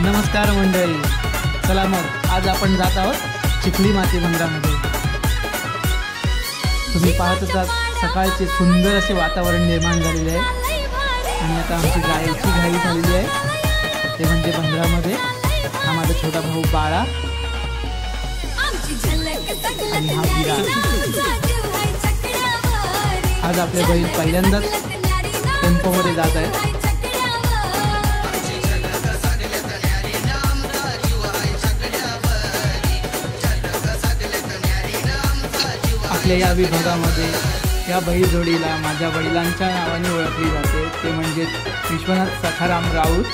नमस्कार मंडळी, चला मग आज आपण जात आहोत चिखली माती मंदिरामध्ये। तुम्ही पाहत असाल सकाळचे सुंदर असे वातावरण निर्माण झालेले आहे आणि आता आमची जायची घाई झालेली आहे ते म्हणजे मंदिरामध्ये। हा माझा छोटा भाऊ बाळा आणि हा विराज। आज आपले बहीण पहिल्यांदाच टेम्पोमध्ये जात आहे। आपल्या या विभागामध्ये या बैल जोडीला माझ्या वडिलांच्या नावाने ओळखली जाते, ते म्हणजे विश्वनाथ सखाराम राऊत।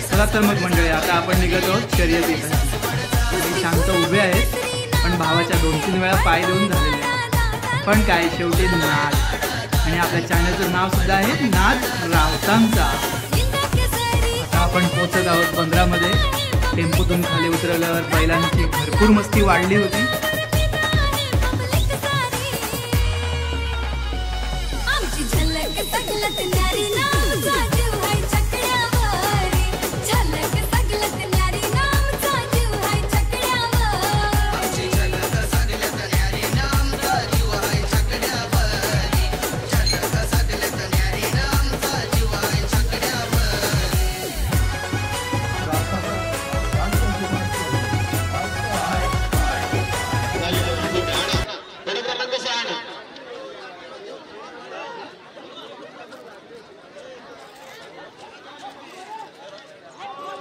चला तर मग मंडळी, आता आपण निघत आहोत शर्यतीसाठी। शांत उभे आहेत पण भावाच्या 2-3 वेळा पाय देऊन झालेले आहेत, पण काय शेवटी नाद। आणि आपल्या चॅनलचं नाव सुद्धा आहे नाद राऊतांचा। आता आपण पोहोचत आहोत बंदरामध्ये। टेम्पोतून खाली उतरल्यावर बैलांची भरपूर मस्ती वाढली होती।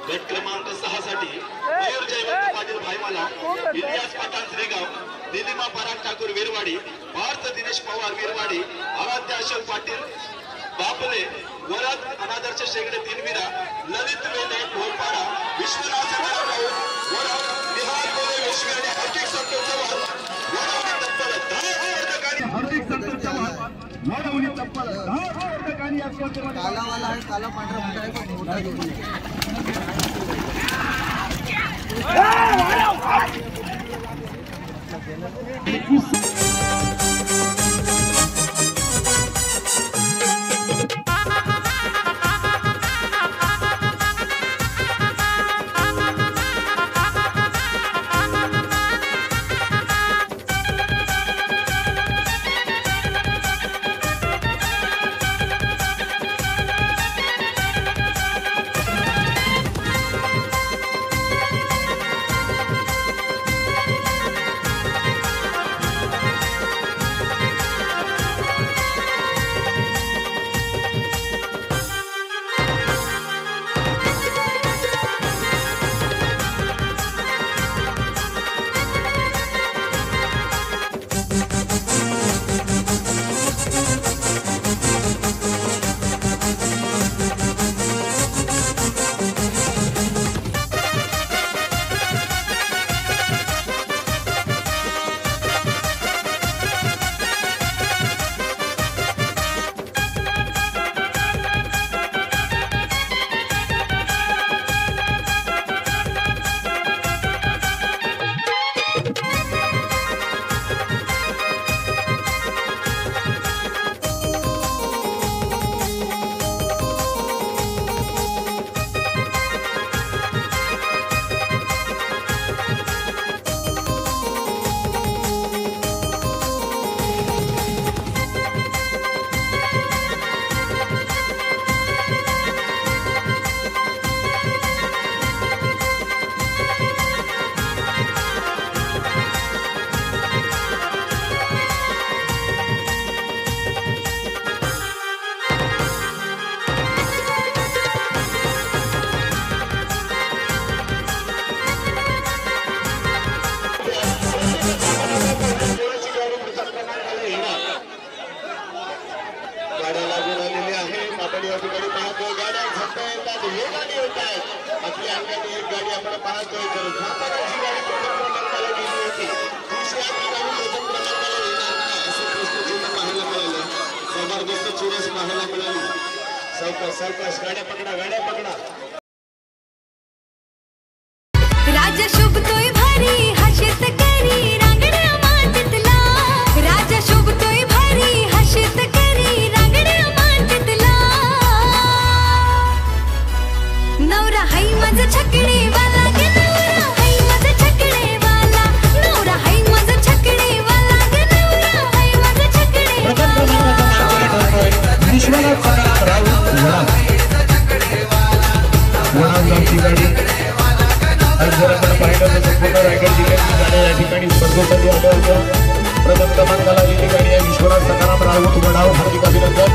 गट क्रमांक 6 साठी मयूर जयवंत पाटील भाईमाला, इलियास पठाण श्रीगाव, दिलीमा पराग ठाकूर वीरवाडी, पार्थ दिनेश पवार वीरवाडी, आराध्य अशोक पाटील बापले वरद, अनादर्श शेगडे तीनविरा, ललित वेले ढोलपाडा, विश्वनाथ राऊत वरद, निहाल गोरे विश्व आणि हार्दिक संतोष चव्हाण वडवणी तत्पर 10 ठिकाणी हार्दिक संतोष चव्हाण वडवणी तत्पर 10 ठिकाणी या स्पर्धेमध्ये कालावाला आहे, काला पांढरा मोठा आहे, मोठा जबरदस्त चुरस पाहायला मिळाली। सावकाश गाड्या पकडा राजा शोभतोय भारी हा शेतकरी रांगड्या मातीतला राजा शोभतोय भारी हा शेतकरी रांगड्या मातीतला नवरा हाय माझा छकडेवाला ग नवरा हाय माझा छकडेवाला नवरा हाय माझा छकडेवाला ग नवरा हाय माझा छकडेवाला विश्वनाथ सकाराम राव जर पाहिलं तर संपूर्ण रायगड जिल्ह्यातील गाड्या या ठिकाणी स्पर्धेसाठी आल्या होत्या. प्रथम क्रमांकाला गेली गाडी आहे विश्वनाथ सकाराम राऊत वडाव हार्दिक अभिनंदन.